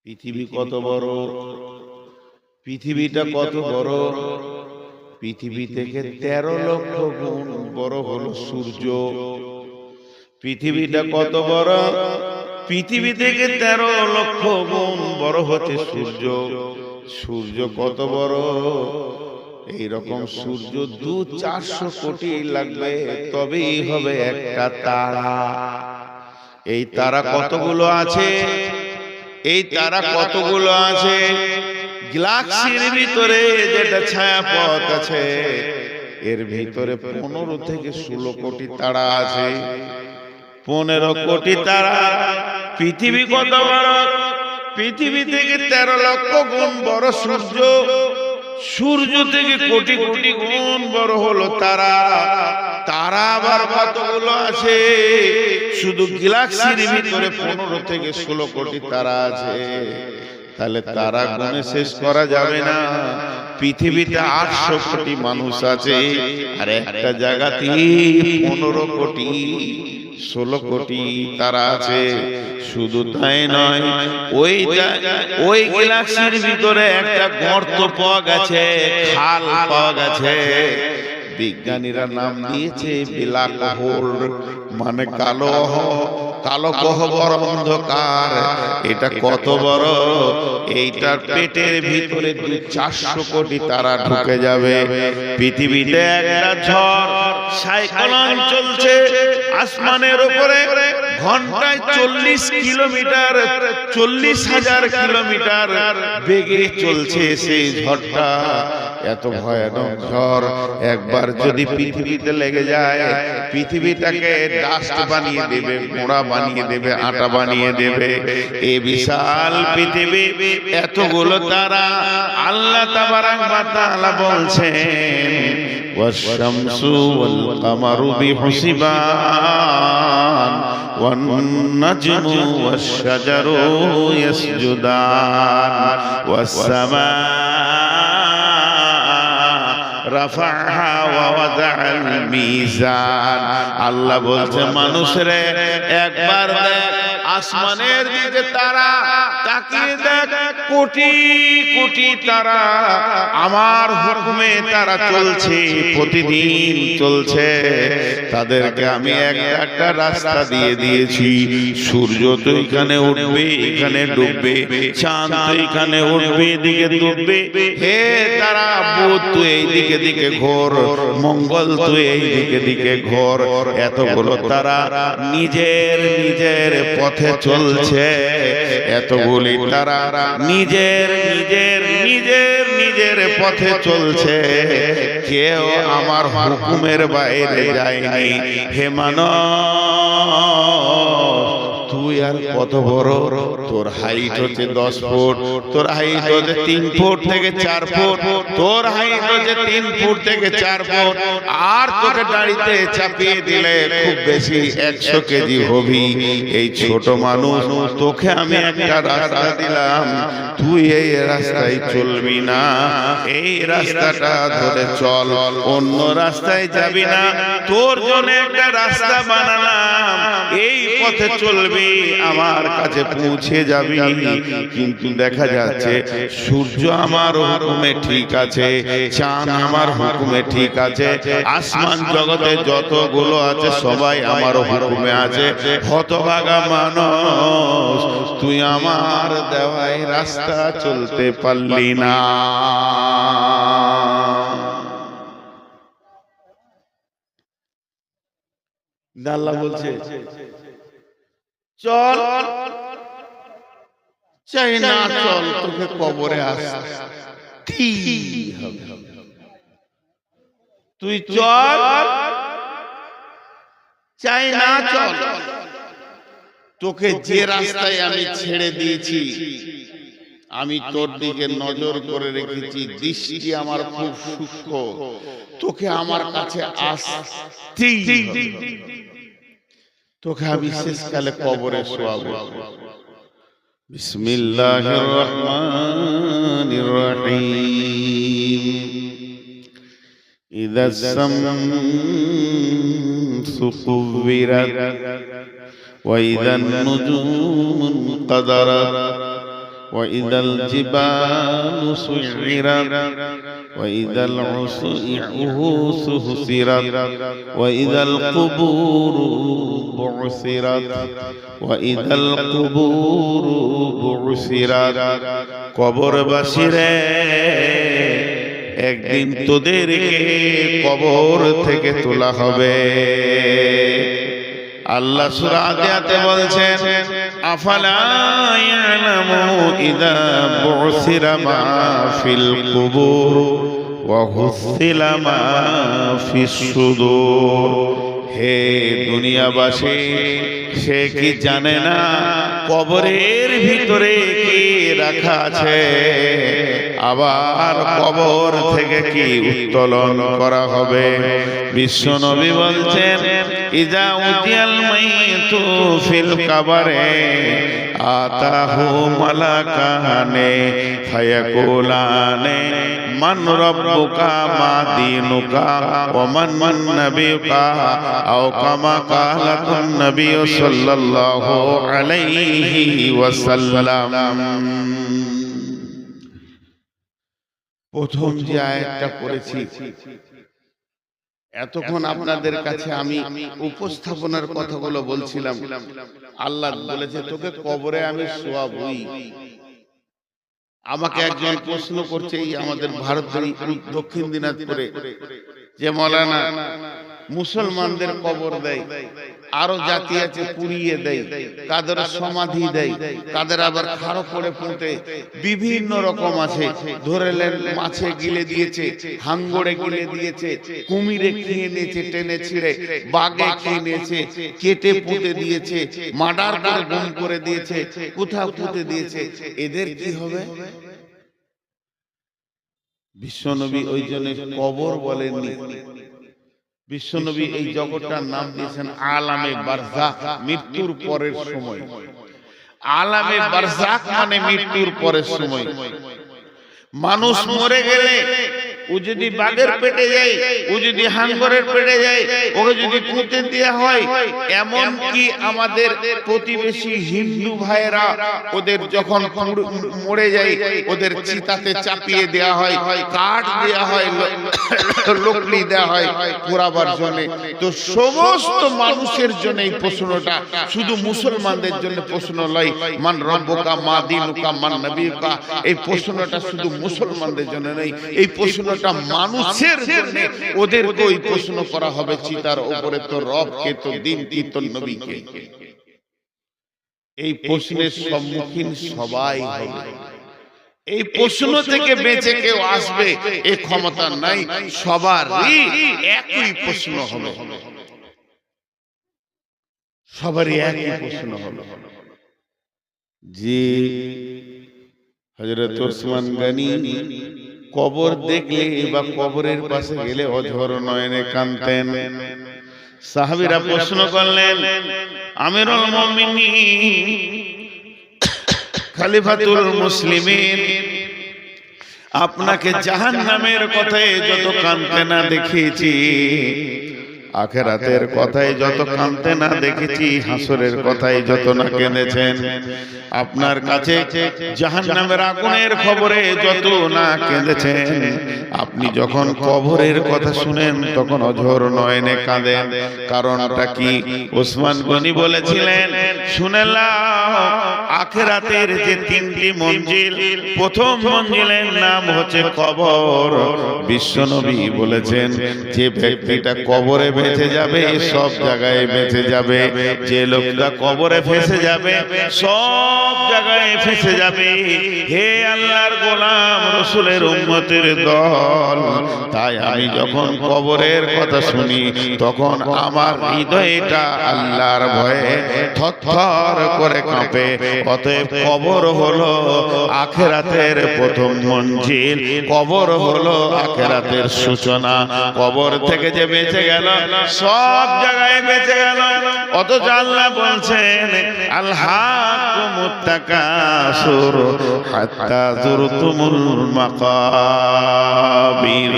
পৃথিবী কত বড়, পৃথিবীটা কত বড়। পৃথিবী থেকে 13 লক্ষ গুণ বড় হলো সূর্য। পৃথিবীটা কত বড়, পৃথিবী থেকে 13 লক্ষ গুণ বড় হচ্ছে সূর্য। সূর্য কত বড়, এইরকম সূর্য 200-400 কোটি লাগবে তবেই হবে একটা তারা। এই তারা কতগুলো আছে, এই তারা কতগুলো আছে, গ্যালাক্সির ভিতরে যেটা ছায়াপথ আছে এর ভিতরে 15 থেকে 16 কোটি তারা আছে। 15 কোটি তারা। পৃথিবী কত বড়, পৃথিবী থেকে 13 লক্ষ গুণ বড় সূর্য। সূর্য থেকে কোটি কোটি গুণ বড় হলো তারা। তারা আবার কতগুলো আছে, শুধু গ্যালাক্সির ভিতরে 15 থেকে 16 কোটি তারা আছে। তাহলে তারা গুণে শেষ করা যাবে না। পৃথিবীতে 800 কোটি মানুষ আছে, আর একটা জায়গাতে 15 কোটি 16 কোটি তারা আছে। শুধু তাই নয়, ওই গ্যালাক্সির ভিতরে একটা গর্ত পাওয়া গেছে, খাল পাওয়া গেছে। বিজ্ঞানীরা নাম দিয়েছে ব্ল্যাক হোল, মানে কালো গহ্বর, অন্ধকার। এটা কত বড়, এইটার পেটের ভিতরে 200-400 কোটি তারা ঢুকে যাবে। পৃথিবীতে একটা ঝড় সাইক্লোন চলছে আসমানের উপরে, ঘন্টায় 40 কিলোমিটার, 40,000 কিলোমিটার বেগে চলছে সেই ঝড়টা। এত ভয়ানক ঝড় একবার যদি পৃথিবীতে লেগে যায়, পৃথিবীটাকে ডাস্ট বানিয়ে দেবে, মোড়া বানিয়ে দেবে, আটা বানিয়ে দেবে। এই বিশাল পৃথিবী, এতগুলো তারা। আল্লাহ তাবারাক ওয়া তাআলা বলছেন, ওয়াশ-শামসু ওয়াল-কামারু বিহুসবান ওয়ান-নাজমু ওয়াশ-শাজারু ইয়াসজুদান ওয়াস-সামা রাফাহা ওয়া ওয়াদাআল মিজান। আল্লাহ বলছে, মানুষরে একবার দেখ আসমানের দিকে, তারা তাকিয়ে দেখ, কোটি কোটি তারা আমার হুকুমে তারা চলছে, প্রতিদিন চলছে। তাদেরকে আমি একটা রাস্তা দিয়ে দিয়েছি। সূর্য তো এখানে উঠবে, এখানে ডুববে, চাঁদ তো এখানে উঠবে, এদিকে ডুববে। হে তারা, বুধ তো এই দিকে দিকে ঘোর, মঙ্গল তো এই দিকে দিকে ঘোর। এতগুলো তারা নিজের নিজের পথে চলছে। এতগুলি তারা নিজের নিজের নিজের নিজের পথে চলছে, কেউ আমার হুকুমের বাইরে যায়নি। হে মানব, তুই আর কত বড়, তোর হাইট হচ্ছে 10 ফুট, তোর হাইট হচ্ছে 3 ফুট থেকে 4 ফুট, তোর হাইট হচ্ছে 3 ফুট থেকে 4 ফুট। আর তোকে গাড়িতে চাপিয়ে দিলে খুব বেশি 100 কেজি হবি। এই ছোট মানুষ, তোকে আমি একটা রাস্তা দিলাম, তুই এই রাস্তায় চলবি না, এই রাস্তাটা ধরে চল, অন্য রাস্তায় যাবি না। তোর জন্য একটা রাস্তা বানালাম, এই পথে চলবি, আমার কাছে পৌঁছে যাবি। কিন্তু দেখা যাচ্ছে সূর্য আমার হুকুমে ঠিক আছে, চাঁদ আমার হুকুমে ঠিক আছে, আসমান জগতে যতগুলো আছে সবাই আমার হুকুমে আছে। হতভাগা মানুষ, তুই আমার দেওয়াই রাস্তা চলতে পারলি না। আল্লাহ বলছে, চল, চাই না চল, তোকে কবরে আসতে হবে। তুই চল, চাই না চল, তোকে যে রাস্তায় আমি ছেড়ে দিয়েছি, আমি তোর দিকে নজর করে রেখেছি, দৃষ্টি আমার খুব সূক্ষ্ম, তোকে আমার কাছে আসতেই হবে। তোকে আমি শেষকালে কবরে শোয়াবো। বিসমিল্লাহির রহমানির রহিম। ইযাস শামসু কুবিরাত ওয়া ইযান নুজুমু কাদারাত وإذا الجبال سيرت وإذا العصوص حصرت وإذا القبور بعثرت وإذا القبور بعثرت কবরবাসীরা একদিন তোদেরকে কবর থেকে তোলা হবে। আল্লাহ সূরা আদিয়াতে বলছেন আফালা ইয়ালামু ইযা বুসিরা মা ফিল কুবুর ওয়া হুসিলা মা ফিস সুদূর। হে দুনিয়াবাসী, সে কি জানে না কবরের ভিতরে কি রাখা আছে, আবার কবর থেকে কি উত্তোলন করা হবে। বিশ্বনবী বলছেন ইজা উতিয়াল মাইতু ফিল কবরে আতাহু মালাকানে ফায়াকুলানে মান রাব্বুকা মা দীনুকা ওয়া মান নাবিয়ুকা আও কামা কালাতুন নবী সাল্লাল্লাহু আলাইহি ওয়াসাল্লাম। প্রথম যে আয়াতটা পড়েছি, এতক্ষণ আপনাদের কাছে আমি উপস্থাপনার কথাগুলো বলছিলাম। আল্লাহ বলেছে তোকে কবরে আমি শোয়াবই। আমাকে একজন প্রশ্ন করছে, এই আমাদের ভারতের দক্ষিণ দিনাজপুরে, যে মৌলানা মুসলমানদের কবর দেয়, আরো জাতি আছে পুড়িয়ে দেয়, কাদের সমাধি দেয়, কাদের আবার খাড়ো করে পুঁতে, বিভিন্ন রকম আছে। ধরেলেন মাছে গিলে দিয়েছে, হাঙ্গরে গিলে দিয়েছে, কুমিরে খেয়ে নিয়েছে টেনে ছিঁড়ে, বাঘে খেয়ে নিয়েছে, কেটে পুঁতে দিয়েছে, মার্ডার করে গুম করে দিয়েছে, কোথাও পুঁতে দিয়েছে। এদের কি হবে? বিশ্বনবী ওই জন্য কবর বলেননি। বিশ্বনবী এই জগৎটার নাম দিয়েছেন আলামে বারজাখ, মৃত্যুর পরের সময়। আলামে বারজাখ মানে মৃত্যুর পরের সময়। মানুষ মরে গেলে ও যদি বাঘের পেটে যায়, ও যদি হাঙ্গরের পেটে যায়, ওকে যদি পুঁতে দেওয়া হয়, এমন কি আমাদের প্রতিবেশী হিন্দু ভাইরা ওদের যখন মরে যায় ওদের চিতাতে চাপিয়ে দেওয়া হয়, কাঠ দেওয়া হয়, লকড়ি দেওয়া হয় পোড়াবার জন্য। তো সমস্ত মানুষের জন্য এই প্রশ্নটা, শুধু মুসলমানদের জন্য প্রশ্ন নয়। মান রব্বুকা মা দীনুকা মান নবিয়ুকা, এই প্রশ্নটা শুধু মুসলমানদের জন্য নেই, এই প্রশ্নটা মানুষের জন্য। ওদেরকে ওই প্রশ্ন করা হবে চিতার উপরে, তো রব কে, তো দিন কি, তো নবী কে। এই প্রশ্নের সম্মুখীন সবাই হবে। এই প্রশ্ন থেকে বেঁচে কেউ আসবে এই ক্ষমতা নাই। সবারই একই প্রশ্ন হবে, সবারই একই প্রশ্ন হবে। জি হযরত ওসমান গনি কবর দেখলে বা কবরের পাশে গেলে অঝর নয়নে কাঁদতেন। সাহাবীরা প্রশ্ন করলেন, আমিরুল মুমিনিন, খলিফাতুল মুসলিমিন, আপনাকে জাহান্নামের কথায় যত কাঁদতে না দেখেছি, আখিরাতের কথায় যত কাঁদতে না দেখেছি, হাসরের কথায় যত না কেঁদেছেন, আপনার কাছে জাহান্নামের আগুনের খবরে যত না কেঁদেছেন, আপনি যখন কবরের কথা শুনেন তখন অঝর নয়নে কাঁদেন। কারণটা কি? ওসমান গনি বলেছিলেন, শুনে নাও, আখিরাতের যে তিনটি মঞ্জিল, প্রথম মঞ্জিলের নাম হচ্ছে কবর। বিশ্বনবী বলেছেন, যে ব্যক্তিটা কবরে বেঁচে যাবে সব জায়গায় বেঁচে যাবে, যে লোকটা কবরে ফেঁসে যাবে সব জায়গায় ফেঁসে যাবে। হে আল্লাহর গোলাম, রাসূলের উম্মতের দল, তাই আমি যখন কবরের কথা শুনি তখন আমার হৃদয়টা আল্লাহর ভয়ে থরথর করে কাঁপে। অতএব কবর হলো আখিরাতের প্রথম মঞ্জিল, কবর হলো আখিরাতের সূচনা। কবর থেকে যে বেঁচে গেল সব জায়গায় বেঁচে গেল। অথচ আল্লাহ বলছেন, আলহাকুমুত তাকাসুর হাত্তা যুরতুমুল মাকাবির।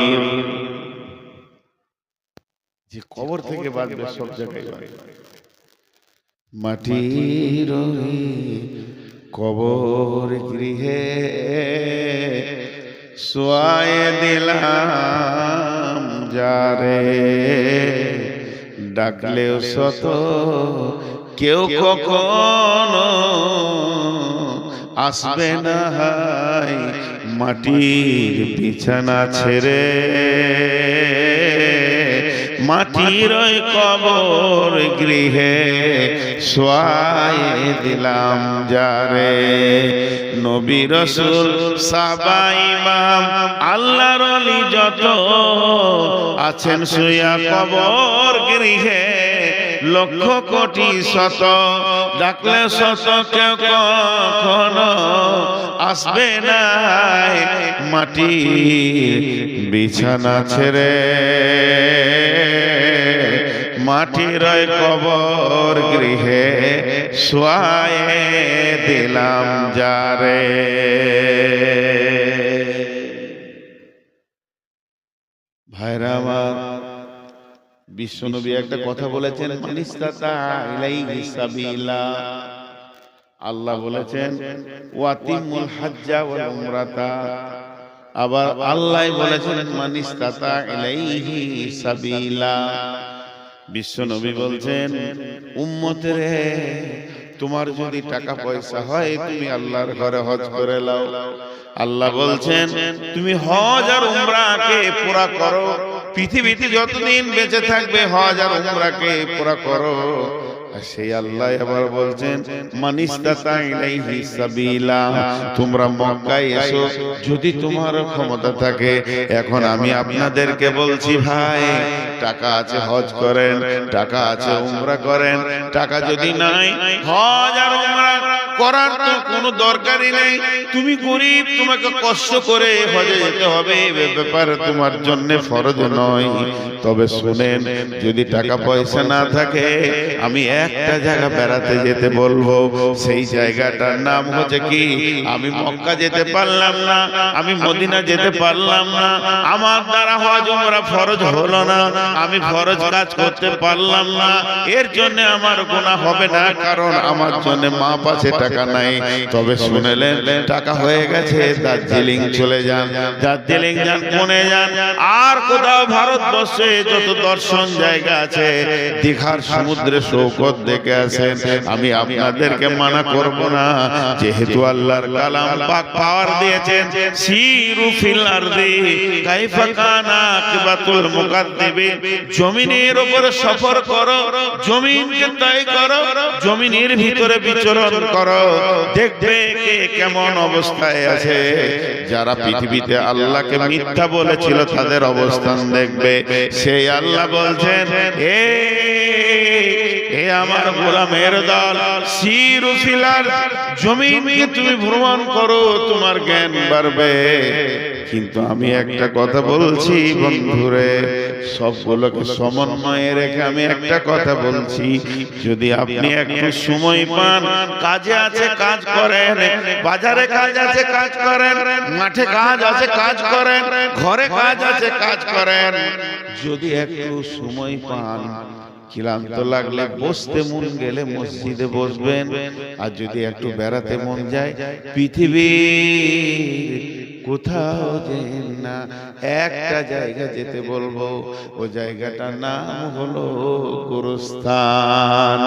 যে কবর থেকে বাঁচবে সব জায়গায় বাঁচবে। মাটির কবর গৃহে শোয়ায়ে দিলাম যারে, ডাকলেও শত কেউ কখনো আসবে না হাই মাটির বিছানা ছেড়ে, মাটির ওই কবর গৃহে শোয়ায়ে দিলাম যারে। নবী রাসূল সাহাবা ইমাম আল্লাহর ওলি যত আছেন শুয়া কবর গৃহে, লক্ষ কোটি শত ডাকলে শত কেউ কখনো আসবে না মাটির বিছানা ছেড়ে, মাটির কবর গৃহে শোয়ায়ে দিলাম যারে। ভাইরা আমার, বিশ্বনবী একটা কথা বলেছেন, মানিস্তাতা ইলাইহি সাবিলা। আল্লাহ বলেছেন ওয়াতিমুল হাজ্জা ওয়াল উমরাতা। আবার আল্লাহ বলেছেন মানিস্তাতা ইলাইহি সাবিলা। বিশ্বনবী বলছেন উম্মতের তোমার যদি টাকা পয়সা হয় তুমি আল্লাহর ঘরে হজ করে নাও। আল্লাহ বলছেন তুমি হজ আর উমরাকে পুরা করো, পৃথিবীতে যতদিন বেঁচে থাকবে হজ আর উমরাকে পুরা করো। সেই আল্লাহ আবার বলছেন মানিস্তাতা ইলাইহি সাবিলা, তোমরা মক্কায় এসো যদি তোমার ক্ষমতা থাকে। এখন আমি আপনাদেরকে বলছি ভাই, টাকা আছে হজ করেন, টাকা আছে উমরা করেন, টাকা যদি নাই হজ আর উমরা করার তো কোনো দরকারই নেই। তুমি গরিব, তোমাকে কষ্ট করে হজে যেতে হবে, এই ব্যাপার তোমার জন্য ফরজ নয়। তবে শুনেন, যদি টাকা পয়সা না থাকে আমি একটা জায়গা বেড়াতে যেতে বলবো, সেই জায়গাটার নাম হচ্ছে কি, আমি মক্কা যেতে পারলাম না, আমি মদিনা যেতে পারলাম না, আমার দ্বারা হজ উমরা ফরজ হলো না, আমি ফরজ কাজ করতে পারলাম না, এর জন্য আমার গুনাহ হবে না, কারণ আমার জন্য মা পাশে টাকা নাই। তবে শুনেলেন, টাকা হয়ে গেছে দার্জিলিং চলে যান, দার্জিলিং যান, পুনে যান, আর কোথাও ভারতবর্ষে যত দর্শন জায়গা আছে দীঘার সমুদ্রে সৈকত দেখে আসেন। আমি আপনাদেরকে মানা করব না, যেহেতু আল্লাহর কালাম পাক পাওয়ার দিয়েছেন, সিরু ফিল আরদি কাইফা কানা আকিবাতুল মুকাদ্দিবিন, জমিনের উপরে সফর করো, জমিনকে তয় করো, জমিনের ভিতরে বিচরণ করো, দেখবে কে কেমন অবস্থায় আছে। যারা পৃথিবীতে আল্লাহকে মিথ্যা বলেছিল তাদের অবস্থান দেখবে। সেই আল্লাহ বলছেন, এ আমার গোলামের দল, সিরু ফিল আরদ, জমিনকে তুমি ভ্রমণ করো, তোমার জ্ঞান বাড়বে। কিন্তু আমি একটা কথা বলছি বন্ধুরে, সবগুলোকে সমন্বয়ে রেখে আমি একটা কথা বলছি, যদি আপনি একটু সময় পান, কাজে আছে কাজ করেন, বাজারে কাজ আছে কাজ করেন, মাঠে কাজ আছে কাজ করেন, ঘরে কাজ আছে কাজ করেন, যদি একটু সময় পান, ক্লান্ত লাগলে বসতে মন গেলে মসজিদে বসবেন, আর যদি একটু বেড়াতে মন যায় পৃথিবীর কোথাও যেন না, একটা জায়গা যেতে বলবো, ও জায়গাটার নাম হলো গোরস্থান।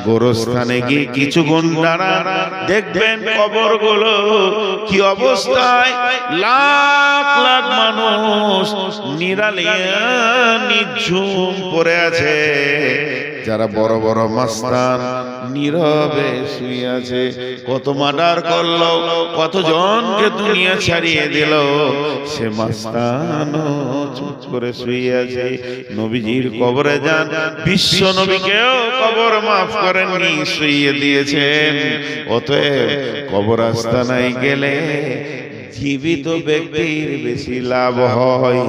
গোরস্থানে গিয়ে কিছুক্ষণ দাঁড়ান, দেখবেন কবরগুলো কি অবস্থায়, লাখ লাখ মানুষ নিরালিয়া নিঝুম পড়ে আছে। যারা বড় বড় মাস্তান নীরবে শুয়ে আছে, কত মার্ডার করলো, কত জনকে দুনিয়া ছাড়িয়ে দিল, সে মাস্তানও চুপ করে শুয়ে আছে। নবীজির কবরে যান, বিশ্ব নবীকেও কবর মাফ করেননি, শুইয়ে দিয়েছেন। অতএব কবর আস্তানায় গেলে জীবিত ব্যক্তির বেশি লাভ হয়।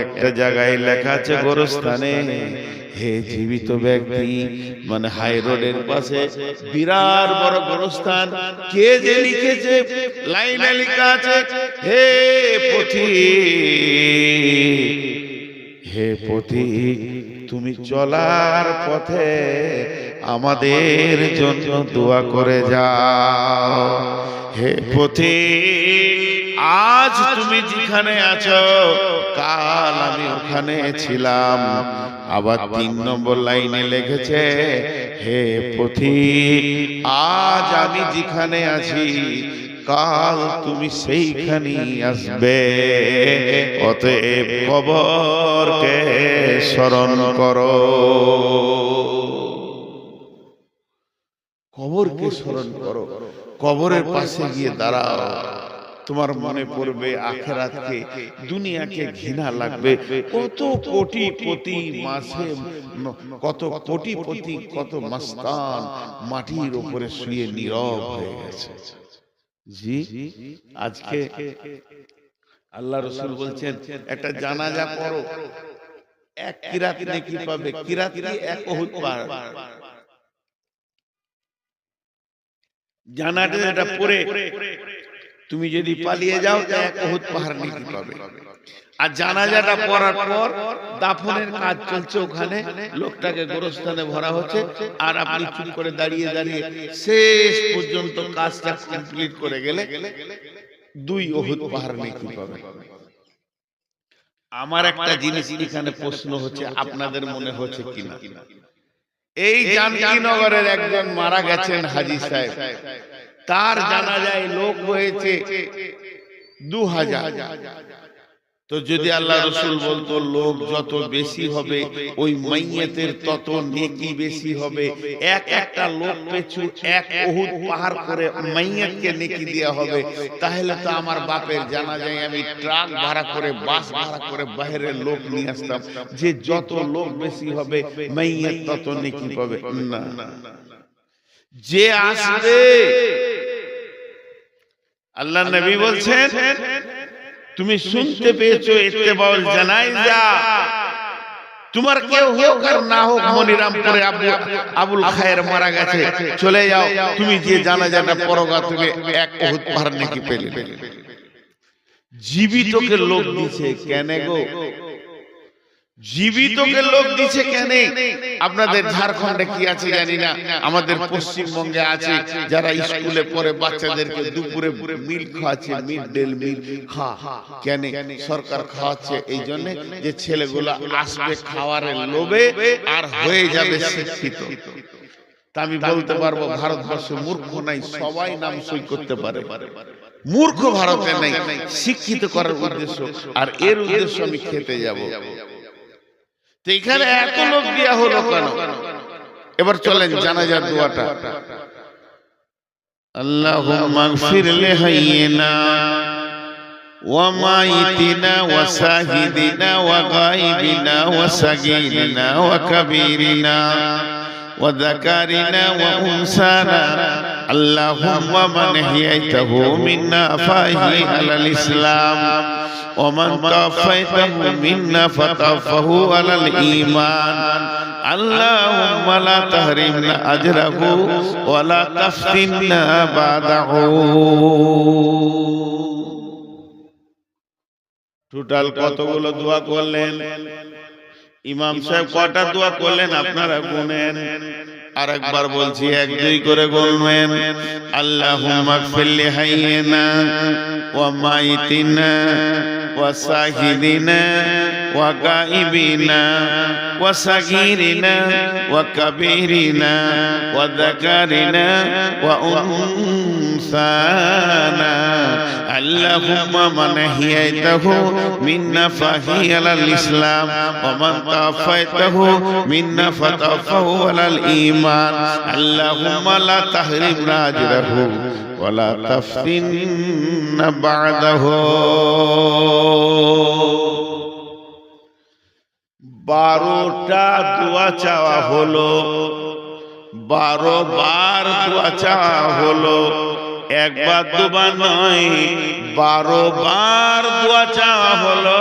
একটা জায়গায় লেখা আছে গোরস্থানে, হে জীবিত ব্যক্তি, মানে হাই রোডের পাশে বিরাট বড় গোরস্থান, কে যে লিখেছে, লাইনে লেখা আছে, হে পথিক, হে পথিক, তুমি চলার পথে আমাদের জন্য দোয়া করে যাও। হে পথিক, আজ তুমি যেখানে আছো কাল আমি ওখানে ছিলাম। আবার 3 নম্বর লাইনে লিখেছে, হে পথিক, আজ আমি যেখানে আছি কাল তুমি সেইখানেই আসবে। অতএব কবরকে স্মরণ করো, কবরকে স্মরণ করো। কবরের পাশে গিয়ে দাঁড়াও, তোমার মনে পড়বে আখিরাতকে, দুনিয়াকে ঘৃণা লাগবে। কত কোটিপতি মাসে, কত কোটিপতি, কত মাস্তান মাটির উপরে শুয়ে নীরব হয়ে গেছে। জি, আজকে আল্লাহ রাসূল বলছেন একটা জানাজা পড়ো, 1 কিরাত নেকি পাবে। কিরাত কি? 1 উহুদ পাহাড়। জানাজাটা পড়ে তুমি যদি পালিয়ে যাও তো 1 উহুদ পাহাড় নেকি পাবে। আর জানাজাটা পড়ার পর দাফনের কাজ চলছে, ওখানে লোকটাকে গোরস্থানে ভরা হচ্ছে, আর আপনি চুপ করে দাঁড়িয়ে দাঁড়িয়ে শেষ পর্যন্ত কাজটা কমপ্লিট করে গেলে 2 উহুদ পাহাড় নেকি পাবে। আমার একটা জিনিস এখানে প্রশ্ন হচ্ছে, আপনাদের মনে হচ্ছে কিনা, এই জানকীনগরের একজন মারা গেছেন হাজী সাহেব, তার জানাজায় লোক হয়েছে 2000। তো যদি আল্লাহ রাসূল বলতো লোক যত বেশি হবে ওই মাইয়াতের তত নেকি বেশি হবে, একটা লোক পিছু 1 উহুদ পাহাড় করে মাইয়াতকে নেকি দেয়া হবে, তাহলে তো আমার বাপের জানাজায় আমি ট্রাক ভাড়া করে, বাস ভাড়া করে বাইরের লোক নিয়ে আসতাম, যে যত লোক বেশি হবে মাইয়াত তত নেকি পাবে। না, যে আসবে, আল্লাহ নবী বলছেন তুমি শুনতে পেয়েছো ইত্তেবাউল জানাইজা, তোমার কেউ হোক আর না হোক, মনিরামপুরে আবুল খায়ের মারা গেছে, চলে যাও, তুমি যে জানাজাটা পড়োগা তুমি 1 উহুদ পাহাড় নেকি পেলে। জীবিতকে লোক দিছে কেন গো? জীবিতকে লোক দিছে কেন? আপনাদের ঝাড়খণ্ডে কি আছে জানি না, আমাদের পশ্চিমবঙ্গে আছে, যারা স্কুলে পড়ে বাচ্চাদেরকে দুপুরে মিল খাওয়াচ্ছে, মিড ডে মিল খা কেন সরকার খাওয়াচ্ছে? এই জন্য যে ছেলেগুলো আসবে খাওয়ারের লোভে আর হয়ে যাবে শিক্ষিত। তা আমি বলতে পারবো ভারতবর্ষে মূর্খ নাই, সবাই নাম সই করতে পারে। মূর্খ ভারতে নাই, শিক্ষিত করার উদ্দেশ্য, আর এর উদ্দেশ্য আমি খেতে যাব। তো এখানে এত লোক দেয়া হলো কেন? এবার চলেন জানাজার দোয়াটা। আল্লাহুম্মা গফির লিহাইয়িনা ওয়া মাইতিনা ওয়া শাহিদিনা ওয়া গায়িবিনা ওয়া সাগীরিনা ওয়া কাবীরিনা ওয়া যাকারিনা ওয়া উনসানা। আল্লাহুম্মা মান হিয়াইতাহু মিন্না ফাহি আলাল ইসলাম ومن توفيته منا فتوفه على الإيمان اللهم لا تحرمنا أجره ولا تفتنا بعده। টোটাল কতগুলো দোয়া করলেন? ইমাম সাহেব কটা দোয়া করলেন আপনারা গুনেন। আরেকবার বলছি, 1-2 করে গুনবেন। আল্লাহুম্মা গফির লিহাইয়িনা ওয়া মাইতিনা ওয়া শাহিদিনা ওয়া গায়িবিনা ওয়া সাগীরিনা ওয়া কাবীরিনা ওয়া যাকারিনা ওয়া উনসানা। আল্লাহুম্মা মান হিয়াইতাহু মিন্না ফাহি আলাল ইসলাম ওয়া মান তাওফাইতাহু মিন্না ফাতাওফাহু আলাল ঈমান আল্লাহুম্মা লা তাহরিমনা আজরাহু ওয়া লা তাফতিননা বা'দাহু। 12টা দোয়া চাওয়া হলো, 12 বার দোয়া চাওয়া হলো, একবার দুবার নয়, 12 বার দোয়া চাওয়া হলো।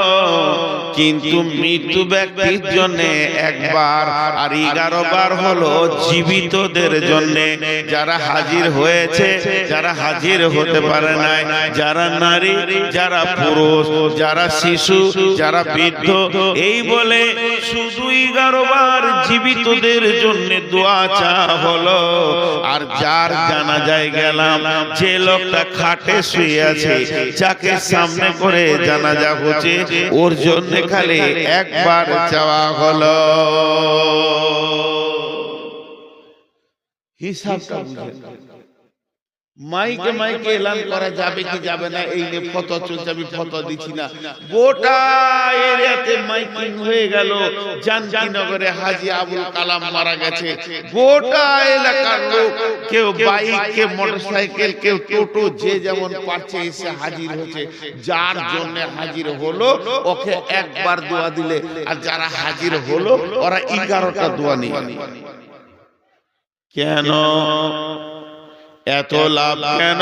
কিন্তু মৃত্যু ব্যক্তির জন্য একবার, আর 11 বার হলো জীবিতদের জন্য। যারা হাজির হয়েছে, যারা হাজির হতে পারে নাই, যারা নারী, যারা পুরুষ, যারা শিশু, যারা বৃদ্ধ, এই বলে শুধু 11 বার জীবিতদের জন্য দোয়া চাওয়া হলো। আর যার জানাজায় গেলাম, যে লোকটা খাটে শুয়ে আছে, যাকে সামনে করে জানাজা হচ্ছে, ওর জন্য খালি একবার চাওয়া হলো। হিসাবটা বুঝেন। মাইকে মাইকে এলান করা যাবে কি যাবে না, এই নিয়ে ফতোয়া চলছে, আমি ফতোয়া দিচ্ছি না। গোটা এরিয়াতে মাইকিং হয়ে গেল, জানকীনগরে হাজী আবুল কালাম মারা গেছে। গোটা এলাকার লোক, কেউ বাইক, কেউ মোটরসাইকেল, কেউ টোটো, যে যেমন পারছে এসে হাজির হচ্ছে। যার জন্য হাজির হলো ওকে একবার দোয়া দিলে, আর যারা হাজির হলো ওরা 11টা দোয়া নিয়ে। কেন এত লাভ? কেন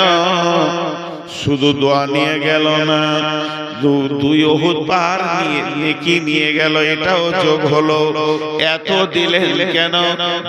শুধু দোয়া নিয়ে গেল না, 2 উহুদ পাহাড় নেকি নিয়ে গেল, এটাও যোগ হলো। এত দিলেন কেন?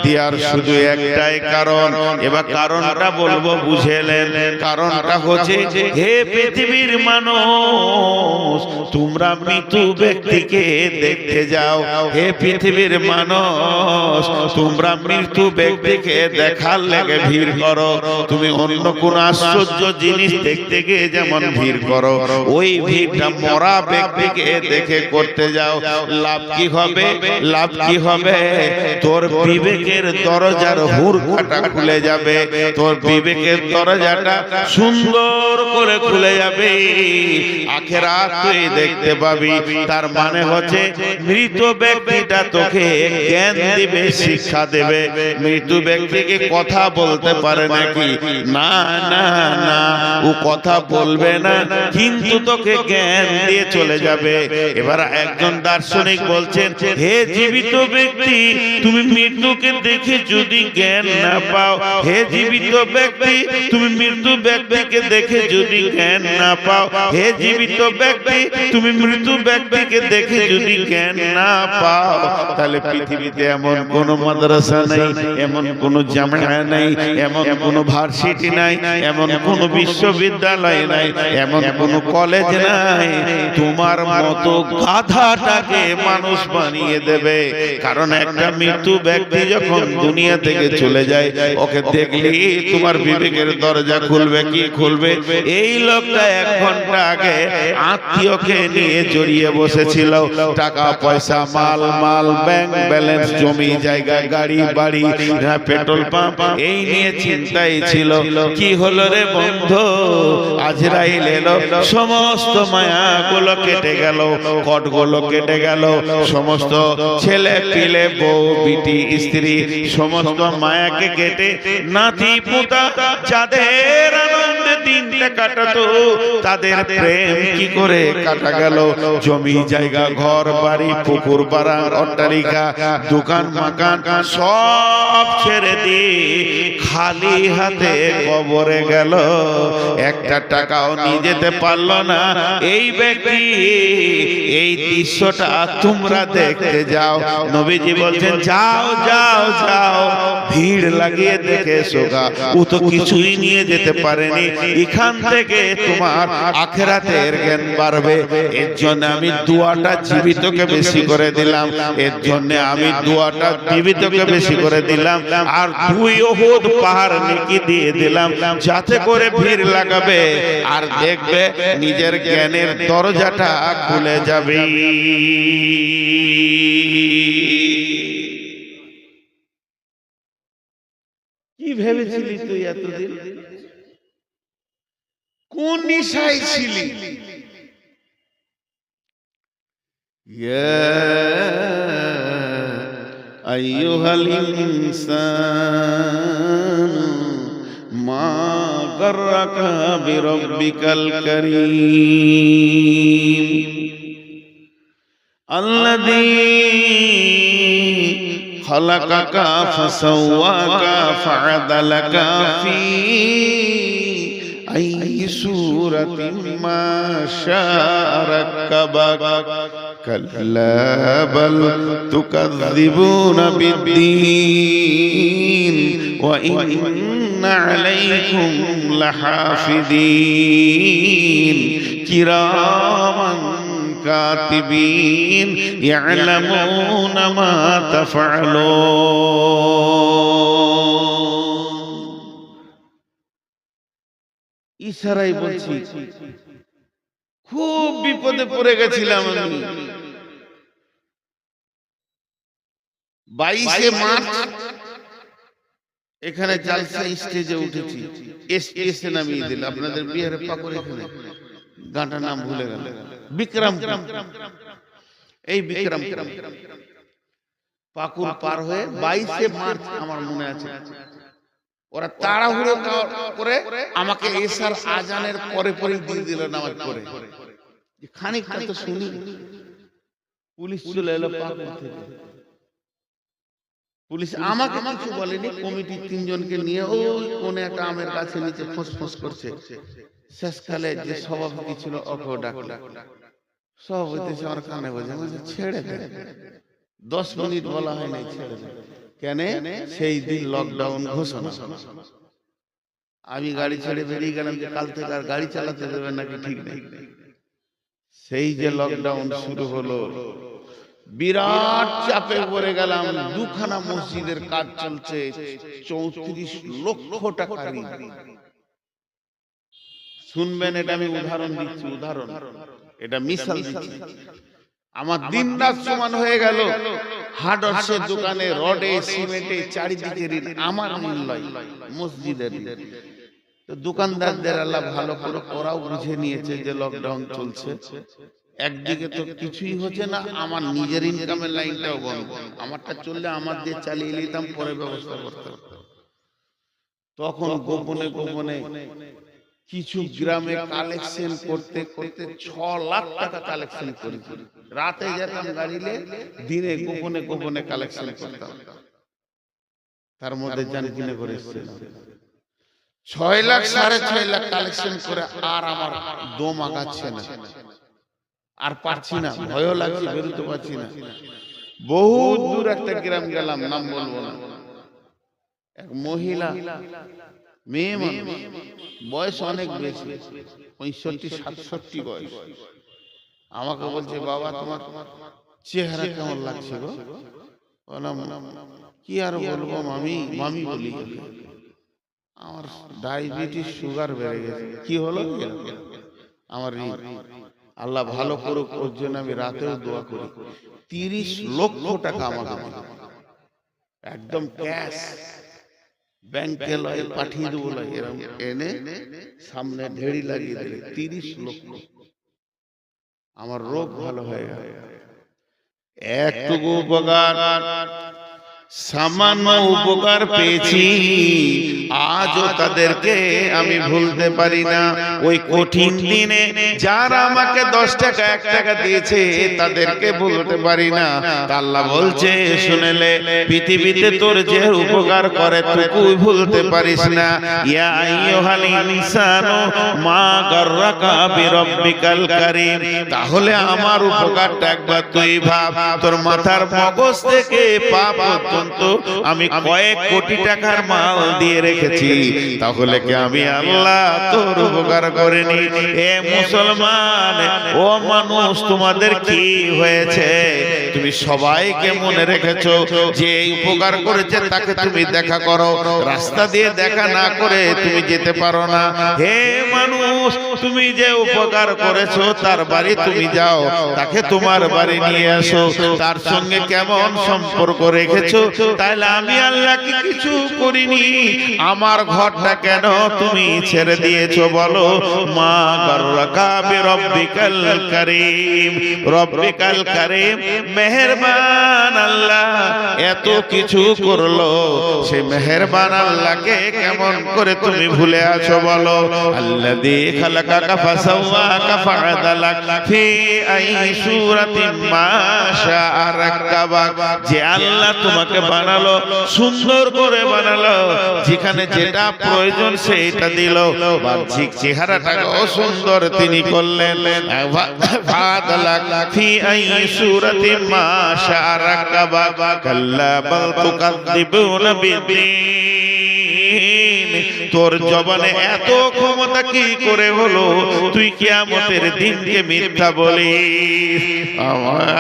দেওয়ার শুধু একটাই কারণ। এবার কারণটা বলবো, বুঝেলেন? কারণটা হচ্ছে, হে পৃথিবীর মানুষ, তোমরা মৃত্যু ব্যক্তিকে দেখতে যাও। হে পৃথিবীর মানুষ, তোমরা মৃত্যু ব্যক্তিকে দেখার লেগে ভিড় করো। তুমি অন্য কোন আশ্চর্য জিনিস দেখতে গিয়ে যেমন ভিড় করো, ওই ভিড়টা মরা ব্যক্তিকে দেখে করতে যাও। লাভ কি হবে? লাভ কি হবে? তোর বিবেকের দরজার হুড়কাটা খুলে যাবে, তোর বিবেকের দরজাটা সুন্দর করে খুলে যাবে, আখিরাত তুই দেখতে পাবি। তার মানে হচ্ছে মৃত ব্যক্তিটা তোকে জ্ঞান দিবে, শিক্ষা দেবে। মৃত ব্যক্তিকে কথা বলতে পারে নাকি? না না না, ও কথা বলবে না, কিন্তু তোকে জ্ঞান দিয়ে চলে যাবে। এবার একজন দার্শনিক বলছেন, হে জীবিত ব্যক্তি, তুমি মৃত্যুকে দেখে যদি জ্ঞান না পাও, হে জীবিত ব্যক্তি, তুমি মৃত্যু ব্যক্তিকে দেখে যদি জ্ঞান না পাও, হে জীবিত ব্যক্তি, তুমি মৃত্যু ব্যক্তিকে দেখে যদি জ্ঞান না পাও, তাহলে পৃথিবীতে এমন কোন মাদ্রাসা নাই, এমন কোন জামিয়া নাই, এমন কোন ভার্সিটি নাই, এমন কোন বিশ্ববিদ্যালয় নাই, এমন কোন কলেজ নাই তোমার মতো গাধাটাকে মানুষ বানিয়ে দেবে। কারণ একটা মৃত্যু ব্যক্তি যখন দুনিয়া থেকে চলে যায়, ওকে দেখলে তোমার বিবেকের দরজা খুলবে কি খুলবে? এই লোকটা 1 ঘন্টা আগে আত্মীয়কে নিয়ে জড়িয়ে বসেছিল, টাকা পয়সা, মাল মাল, ব্যাংক ব্যালেন্স, জমি জায়গা, গাড়ি বাড়ি, পেট্রোল পাম্প, এই নিয়ে চিন্তাই ছিল। কি হলো রে বন্ধু? আজরাইল এলো, সমস্ত মায়াগুলো কেটে গেল, কটগুলো কেটে গেল, সমস্ত ছেলে পিলে, বউ বিটি, স্ত্রী, সমস্ত মায়াকে কেটে নাতি পুতা যাদের আনন্দে দিনটা কাটাতো, তাদের প্রেম কি করে কাটা গেল? জমি জায়গা, ঘর বাড়ি, পুকুর পাড়া, অট্টালিকা, দোকান মাকান সব ছেড়ে দিয়ে খালি হাতে কবরে গেল, একটা টাকাও নিয়ে যেতে পারলো না। এই ব্যক্তি, এই দৃশ্যটা তোমরা দেখতে যাও। নবীজি বলছেন, যাও যাও যাও, ভিড় লাগিয়ে দেখে এসোগা। ও তো কিছুই নিয়ে যেতে পারেনি, এখান থেকে তোমার আখিরাতের জ্ঞান বাড়বে। এর জন্য আমি দোয়াটা জীবিতকে বেশি করে দিলাম, এর জন্য আমি দোয়াটা জীবিতকে বেশি করে দিলাম, আর 2 উহুদ পাহাড় নেকি দিয়ে দিলাম, যাতে করে ভিড় লাগাবে আর দেখবে নিজের জ্ঞানের দরজাটা খুলে যাবে। কি ভেবেছিলি তুই এতদিন? কোন নিশায় ছিলি? ইয়া আইয়ুহাল ইনসান মা গাররাকা বিরাব্বিকাল কারীম আল্লাযী খালাকাকা ফাসাওয়াকা ফাআদালাকা ফি আইয়ি সূরাতিন মা শাআ রাক্কাবাক كلا بل تكذبون بالدين وإن عليكم لحافظين كراما كاتبين يعلمون ما تفعلون ইশারায় বলছি খুব বিপদে পড়ে গেছিলাম আমি 22 মার্চ এখানে জালসা স্টেজে উঠেছি এসএসএ নামিয়ে দিল আপনাদের বিহারে পাকুড় এখানে গাঁটা নাম ভুলে গেল বিক্রম এই বিক্রম পাকুড় পার হয়ে 22 মার্চ আমার মনে আছে ওরা তাড়াহুড়ো করে আমাকে এশার আজানের পরে পরে দিয়ে দিল নামাজ পড়ে খানিকটা তো শুনি পুলিশ চলে এলো পাকুড় থেকে পুলিশ আমাকে কিছু বলেনি কমিটি 3 জনকে নিয়ে ওই কোনে একটা আমের গাছে নিচে ফসফস করছে শেষকালে যে সভাপতি ছিল ওকে ডাকলো সভাপতি আমার কানে বাজে ছেড়ে দে 10 মিনিট বলা হয় নাই ছেড়ে দে কেন সেই দিন লকডাউন ঘোষণা আমি গাড়ি ছেড়ে বেরিয়ে গেলাম যে কাল থেকে আর গাড়ি চালাতে দেবে নাকি ঠিক নেই সেই যে লকডাউন শুরু হলো বিরাট চাপে পড়ে গেলাম দুখানা মসজিদের কাজ চলছে 34 লক্ষ টাকা ঋণ শুনবেন এটা আমি উদাহরণ দিচ্ছি উদাহরণ এটা মিসাল দিচ্ছি আমার দিন রাত সমান হয়ে গেল হার্ডওয়্যারের দোকানে রডে সিমেন্টে চারিদিকে ঋণ আমার মূল্য মসজিদের তো দোকানদারদের আল্লাহ ভালো করে ওরাও বুঝে নিয়েছে যে লকডাউন চলছে একদিকে তো কিছুই হচ্ছে না আমার নিজের ইনকামের লাইনটাও বন্ধ আমারটা চললে আমার দিয়ে চালিয়ে নিতাম পরে ব্যবস্থা করতাম তখন গোপনে গোপনে কিছু গ্রামে কালেকশন করতে করতে 6 লাখ টাকা কালেকশন করেছি রাতে যেতাম গাড়িলে দিনে গোপনে গোপনে কালেকশন করতাম তার মধ্যে জান কিনে করে এসেছিলাম 6 লাখ 6.5 লাখ কালেকশন করে আর আমার দম আগাচ্ছে না আর পারছি না ভয় লাগছে বেরোতে পারছি না বহুত দূর একটা গ্রাম গেলাম নাম বলবো না এক মহিলা মেয়ে মানুষ বয়স অনেক বেশি 65-67 বয়স আমাকে বলছে বাবা তোমার চেহারা কেমন লাগছে গো বললাম কি আর বলবো মামি মামি বলি আমার ডায়াবেটিস সুগার বেড়ে গেছে কি হলো আমার আল্লাহ ভালো করুক ওর জন্য আমি রাতেও দোয়া করি 30 লক্ষ টাকা আমাকে একদম ক্যাশ ব্যাংকে লয় পাঠিয়ে দেবো এরকম এনে সামনে ঢেড়ি লাগিয়ে দিলে 30 লক্ষ আমার রোগ ভালো হয়ে গেল একটুকু উপকার সামান্য উপকার পেয়েছি আজও তাদেরকে আমি ভুলতে পারি না ওই কঠিন দিনে যারা আমাকে 10 টাকা 1 টাকা দিয়েছে তাদেরকে ভুলতে পারি না আল্লাহ বলছে শুনেলে পৃথিবীতে তোর যে উপকার করে তুই ভুলতে পারিস না ইয়া আইয়ুহাল ইনসানু মা গাররাকা বিরাব্বিকাল কারীম তাহলে আমার উপকারটা একবার তুই ভাব তোর মাথার মগজ থেকে পা পর্যন্ত আমি কয়েক কোটি টাকার মাল দিয়ে রেখেছি তাহলে কি আমি আল্লাহ তোর উপকার করিনি হে মুসলমান ও মানুষ তোমাদের কি হয়েছে তুমি সবাইকে মনে রেখেছো যে এই উপকার করেছে তাকে তুমি দেখা করো রাস্তা দিয়ে দেখা না করে তুমি যেতে পারো না হে মানুষ তুমি যে উপকার করেছো তার বাড়ি তুমি যাও তাকে তোমার বাড়ি নিয়ে আসো তার সঙ্গে কেমন সম্পর্ক রেখেছো তাহলে আমি আল্লাহ কি কিছু করিনি আমার ঘরটা কেন তুমি ছেড়ে দিয়েছো বলো মা গাররাকা বিরাব্বিকাল কারীম রব্বিকাল কারীম মেহেরবান আল্লাহ এত কিছু করলো সেই মেহেরবান আল্লাহকে কেমন করে তুমি ভুলে আছো বলো আল্লাযী খালাকাকা ফাসাওয়াকা ফাআদালাক ফি আই সূরাতিন মা শাআ রাক্কাবাক যে আল্লাহ তোমাকে বানালো, সুন্দর করে বানালো, যেখানে যেটা প্রয়োজন সেটা দিল, বাহ্যিক চেহারাটাকে সুন্দর তিনি করলেন। ফি আই সূরাতিন মা শাআ রাকাবা কাল্লা বাল তুকাযযিবুনা বিদ্দীন। তোর জবানে এত ক্ষমতা কি করে হলো তুই কিয়ামতের দিনকে মিথ্যা বলিস?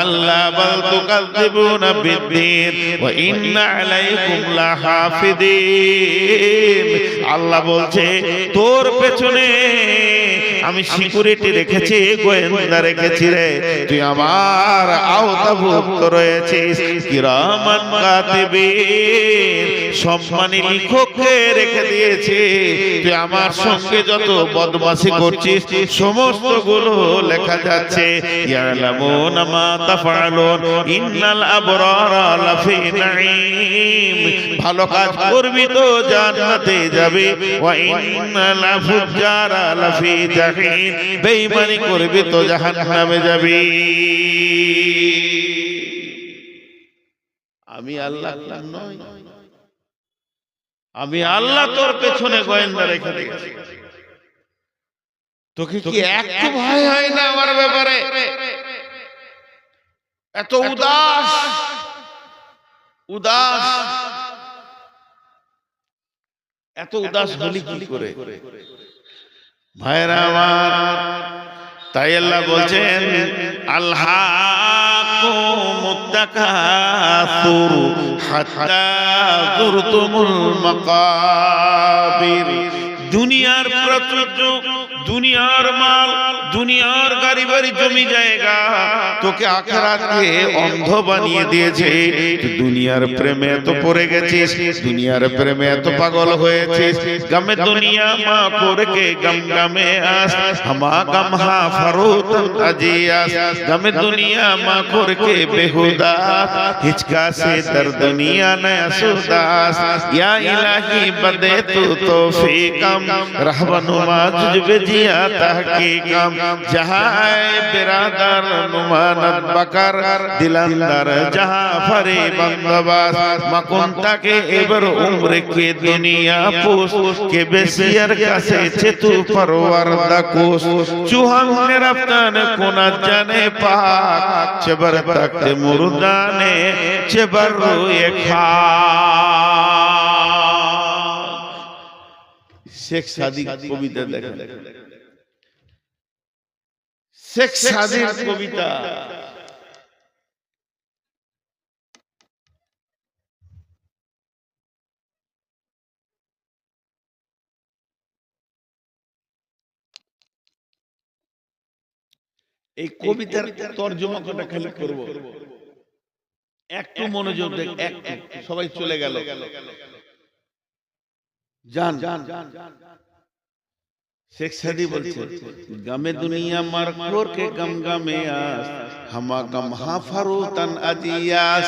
আল্লাহ বাল তুকাযযিবুনা বিদ্দীন ওয়া ইন্না আলাইকুম লাহাফিদিন। আল্লাহ বলছে তোর পেছনে আমি সিকিউরিটি রেখেছি, গোয়েন্দা রেখেছি রে, তুই আমার আওতাভুক্ত রয়েছিস। কিরামান কাতিবিন, সম্মানী লিখককে রেখে দিয়েছে, তুই আমার সঙ্গে যত বদমাশি করছিস সমস্ত গুলো লেখা যাচ্ছে। ইয়ালামুনা মা তাফআলুন ইন্নাল আবরারা লাফি নাঈম। ভালো কাজ করবি তো জান্নাতে যাবি, ওয়া ইন্নাল ফুজ্জারা লাফি জাহিম। বেঈমানি করবি তো জাহান্নামে যাবি। আমি আল্লাহ নই, আমি আল্লাহ তোর পেছনে গোয়েন্দা রেখে দিয়েছি। তোকে কি একটু ভয় হয় না আমার ব্যাপারে? এত উদাস উদাস এত উদাস হলি কি করে ভাইরা আমার? তাই আল্লাহ বলছেন আলহাকুমুত তাকাসুর হাত্তা যুরতুমুল মাকাবির। দুনিয়ার প্রাচুর্য, দুনিয়ার মাল, দুনিয়ার গাড়ি বাড়ি জমি জায়গা তোকে আখিরাতকে অন্ধ বানিয়ে দিয়েছে। দুনিয়ার প্রেমে এত পড়ে গেছিস, দুনিয়ার প্রেমে এত পাগল হয়েছিস। গামে দুনিয়া মা করকে গম গামে আস, হামা গম হা ফারুতন আজিয়াস। গামে দুনিয়া মা করকে বেহুদাস, হিচকা সে দর দুনিয়া নয়া সুদাস। ইয়া ইলাহি বদে তু তৌফিকম, रहबनुमा जुजबे जिया तहकीकम। जहां बिरादर नुमानत बकर दिलंदर जहां फरे बंदबास। मकुंता के एबर उम्र के दुनिया पूस के बेसियर कसे चेतु परवरदा कोस। चुहंग ने रफ्तान कोना जाने पाक, चबर तख्त मुर्दाने चबर रोए खा। শেখ সাদিক কবিতা দেখেন, শেখ সাদিক কবিতা। এই কবিতার তর্জমা কটা খালি করব, একটু মনোযোগ দেখ। একটু সবাই চলে গেল, जान शेख सादी बोलते गमे दुनिया मरकोर के गम गमे आस, हमा गम हा फरूतन अदियास।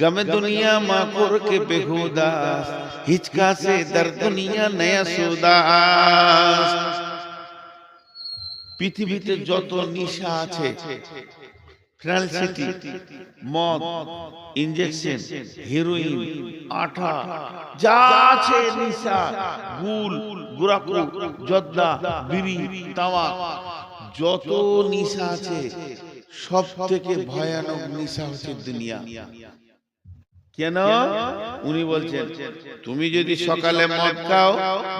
गमे दुनिया मरकोर के बेहुदास, हिचका से दर दुनिया नया सुदास। पृथ्वीते যত নিশা আছে, ফ্যান্সিটি, মদ, ইনজেকশন, হেরোইন, আঠা, যা আছে নিশা, গুল, গুরাকু, জর্দা, বিড়ি, তামাক, যত নিশা আছে সব থেকে ভয়ানক নিশা হচ্ছে দুনিয়া। কেন? উনি বলছেন তুমি যদি সকালে মদ খাও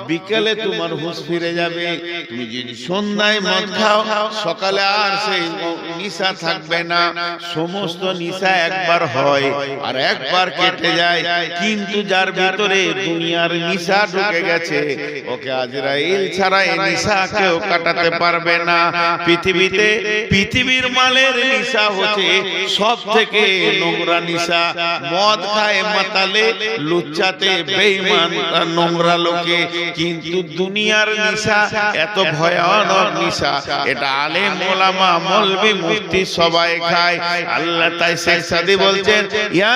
বিকেলে তোমার হুঁশ ফিরে যাবে, তুমি যদি সন্ধ্যায় মদ খাও সকালে আর সেই নিশা থাকবে না। সমস্ত নিশা একবার হয় আর একবার কেটে যায়, কিন্তু যার ভিতরে দুনিয়ার নিশা ঢুকে গেছে ওকে আজরাইল ছাড়া এই নিশা কেউ কাটাতে পারবে না। পৃথিবীতে পৃথিবীর মালের নিশা হচ্ছে সব থেকে নোংরা নিশা। মদ খায় মাতালে, লুচ্চাতে বেঈমান নোংরা লোকে, কিন্তু দুনিয়ার নিশা এত ভয়ানক নিশা, এটা আলেম ওলামা মৌলভী মুফতি সবাই খায়। আল্লাহ তাই শেখ সাদি বলছেন ইয়া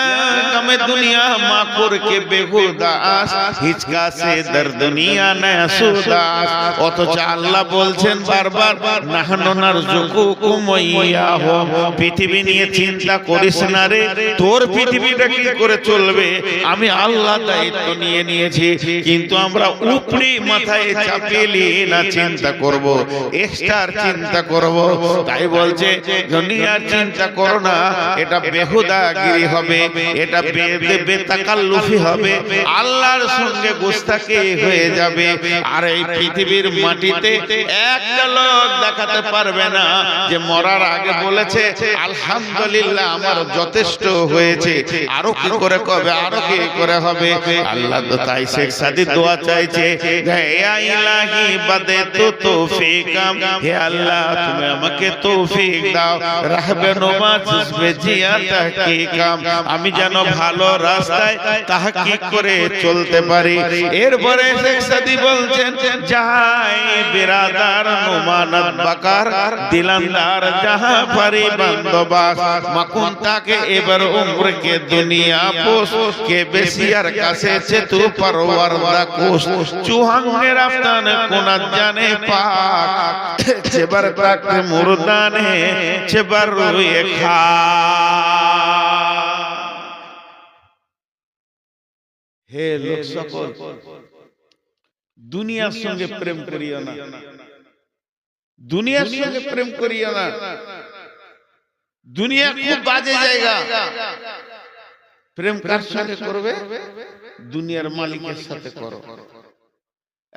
গমে দুনিয়া মাকুর কে বেহুদাস, হিচকা সে দর দুনিয়া নয়া সুদাস। অথচ আল্লাহ বলছেন বারবার নাহনু নারযুকুকুম ওয়া ইয়াহুম, পৃথিবী নিয়ে চিন্তা করিস না রে, তোর পৃথিবীটা কি করে চলবে আমি আল্লাহ দায়িত্ব নিয়ে নিয়েছি। কিন্তু আমরা উপরি মাথায় চাপিয়ে নিয়ে না চিন্তা করব, এক্সট্রা চিন্তা করব। তাই বলছে দুনিয়ার চিন্তা করো না, এটা বেহুদাগিরি হবে, এটা বেতাকাল্লুফি হবে, আল্লাহর সঙ্গে গোস্তাকি হয়ে যাবে। আর এই পৃথিবীর মাটিতে একটা লোক দেখাতে পারবে না যে মরার আগে বলেছে আলহামদুলিল্লাহ আমার যথেষ্ট হয়েছে, আরো কি করে কবে, আরো কি করে হবে। আল্লাহ তো তাই শেখ সাদি দোয়া চাইছে, হে ইলাহি বাদেতু তৌফিকাম, হে আল্লাহ তুমি আমাকে তৌফিক দাও, রাহবে নমাজ জিয়া তাহকিকাম, আমি যেন ভালো রাস্তায় তাহকিক করে চলতে পারি। এরপরে শেখ সাদি বলছেন, যাই বিরাদার নুমানত বাকার দিলান্দার জাহা পারি বন্দোবাস, মাকুন তাকে এবার উম্র কে দুনিয়া পোষ কে বেশিয়ার কাছে চেতু পরওয়ারদা কোষ, চুহাঙ্গে রাফতান কোনাত জানে পাক, চেবার তাক মুরদানে চেবার রুয়ে খা। হে লোক সকল, দুনিয়ার সঙ্গে প্রেম করিও না, দুনিয়ার সঙ্গে প্রেম করিও না। দুনিয়া খুব বাজে জায়গা। প্রেম কার সাথে করবে? দুনিয়ার মালিকের সাথে করো।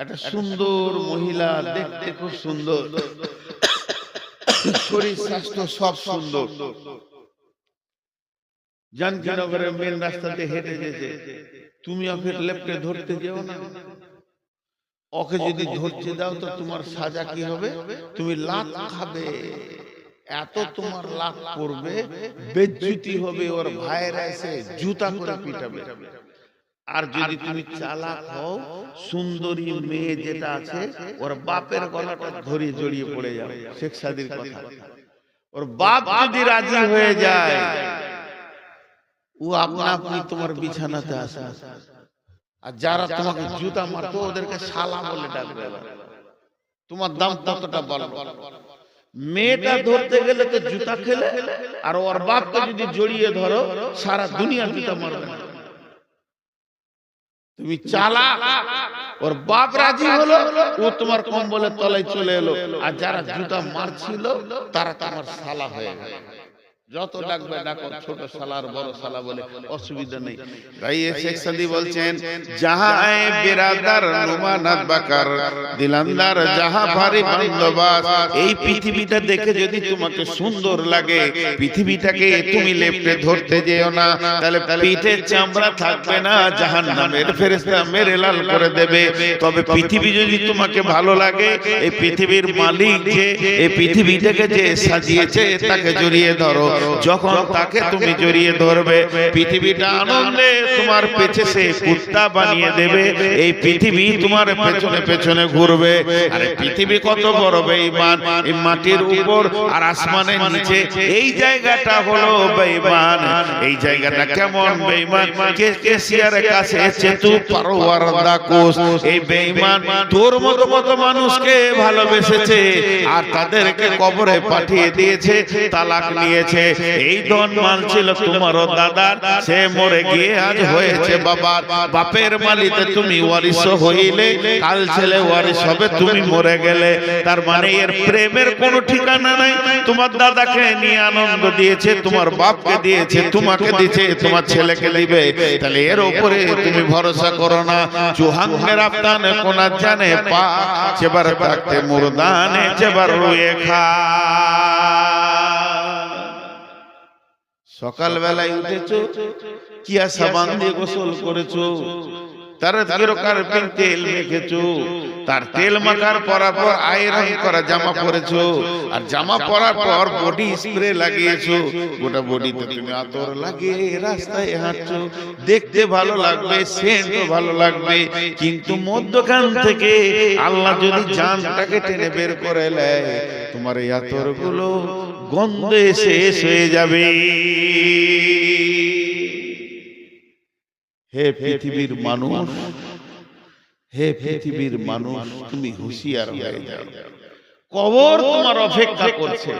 একটা সুন্দর মহিলা, দেখতে খুব সুন্দর, শরীর স্বাস্থ্য সব সুন্দর, জানকীনগরের মেন রাস্তাতে হেঁটে যেতে, তুমি ওকে লেপটে ধরতে যেও না। ওকে যদি ধরতে দাও তো তোমার সাজা কি হবে? তুমি লাত খাবে, এত তোমার লাত পড়বে, বেজ্জতি হবে, ওর ভাইরা এসে জুতা করে পিটাবে। আর যদি তুমি চালাক হও, সুন্দরী মেয়ে যেটা আছে ওর বাপের গলাটা ধরে জড়িয়ে পড়ে যাও। শেখ সাদির কথা, ওর বাপ যদি রাজি হয়ে যায়, ও আপনা আপনি তোমার বিছানাতে আসে। আর যারা তোমাকে জুতা মারতো ওদেরকে শালা বলে ডাকবে। তোমার দাম কতটা বলো? মেয়েটা ধরতে গেলে তো জুতা খেলে, আর ওর বাপকে যদি জড়িয়ে ধরো সারা দুনিয়া জুতা মারবে। তুমি চালাক, ওর বাপ রাজি হলো, ও তোমার কম্বলের তলায় চলে এলো, আর যারা জুতা মারছিল তারা তোমার শালা হয়ে গেল। যত ডাকবে ডাকো, ছোট সালার বড় সালা বলে, অসুবিধা নেই। তাই শেখ সাদি বলছেন, যাহা আয়ে বিরাদার নুমানাত বাকার দিলান্দার যাহা ভারী বন্দোবাস, এই পৃথিবীটা দেখে যদি তোমাকে সুন্দর লাগে, পৃথিবীটাকে তুমি লেপটে ধরতে যেও না, তাহলে পিঠের চামড়া থাকবে না, জাহান্নামের ফেরেশতা মেরে লাল করে দেবে। তবে পৃথিবী যদি তোমাকে ভালো লাগে, এই পৃথিবীর মালিক যে এই পৃথিবীটাকে যে সাজিয়েছে তাকে জড়িয়ে ধরো। যখন তাকে তুমি জড়িয়ে ধরবে, পৃথিবীটা আনন্দে তোমার পেছে সে কুত্তা বানিয়ে দেবে, এই পৃথিবী তোমার পেছনে পেছনে ঘুরবে। আরে পৃথিবী কত বড় বেঈমান, এই মাটির উপর আর আসমানের নিচে এই জায়গাটা হলো বেঈমান। এই জায়গাটা কেমন বেঈমান? কেসিয়ারের কাছে চেতু পরওয়ারদা কোষ। এই বেঈমান তোর মতো কত মানুষকে ভালোবেসেছে আর তাদেরকে কবরে পাঠিয়ে দিয়েছে, তালাক নিয়েছে। এই ধন মাল ছিল তোমারও দাদার, সে মরে গিয়ে আজ হয়েছে বাবার। বাপের মালিতে তুমি ওয়ারিশ হইলে, কাল ছেলে ওয়ারিশ হবে তুমি মরে গেলে। তার মানে এর প্রেমের কোনো ঠিকানা নাই। তোমার দাদাকে নিয়ে আনন্দ দিয়েছে, তোমার বাপকে দিয়েছে, তোমাকে দিয়েছে, তোমার ছেলেকে দিবে। তাহলে এর উপরে তুমি ভরসা করো না। চুহাঙ্গের আফতানে কোনা জানে পা, চেবার থাকতে মুরদানে চেবার রুয়ে খা। সকাল বেলায় উঠেছো, কিয়া সাবান দিয়ে গোসল করেছো, তার তেল মেখেছো, তার তেল মাখার পরার পর আয়রন করা জামা পরেছো, আর জামা পরার পর বডি স্প্রে লাগিয়েছো, গোটা বডিতে তুমি আতর লাগিয়ে রাস্তায় হাঁটছো। দেখতে ভালো লাগবে, সেন্টও ভালো লাগবে, কিন্তু মধ্যখান থেকে আল্লাহ যদি জানটাকে টেনে বের করে নেয়, তোমার এই আতরগুলো গন্ধে শেষ হয়ে যাবে। হে পৃথিবীর মানুষ, হে পৃথিবীর মানুষ, তুমি হুঁশিয়ার হয়ে যাও। কবর তোমার অপেক্ষা করছে।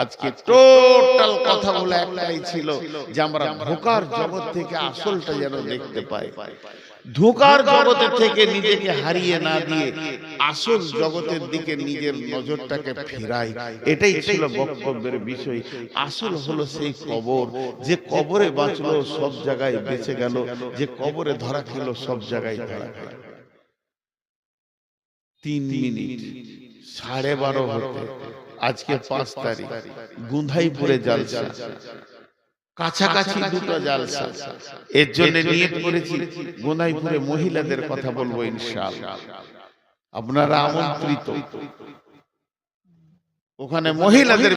আজকে টোটাল কথা বলে একটাই ছিল যে আমরা ধোঁকার জগৎ থেকে আসলটা যেন দেখতে পাই, ধোঁকার জগতে থেকে নিজেকে হারিয়ে না দিয়ে আসল জগতের দিকে নিজের নজরটাকে ফেরাই। এটাই ছিল বক্তব্যের বিষয়। আসল হলো সেই কবর, যে কবরে বাঁচলো সব জায়গায় বেঁচে গেল, যে কবরে ধরা খেল সব জায়গায় ধরা খেল। 3 মিনিট 12:30 হতে আজকে 5 তারিখ, গুন্ধাইপুরে জালসা, কাছাকাছি দুটো জালসা। এর জন্য নিয়ত করেছি গুন্ধাইপুরে মহিলাদের কথা বলবো ইনশাআল্লাহ। আপনারা আমন্ত্রিত। ওখানে মহিলাদের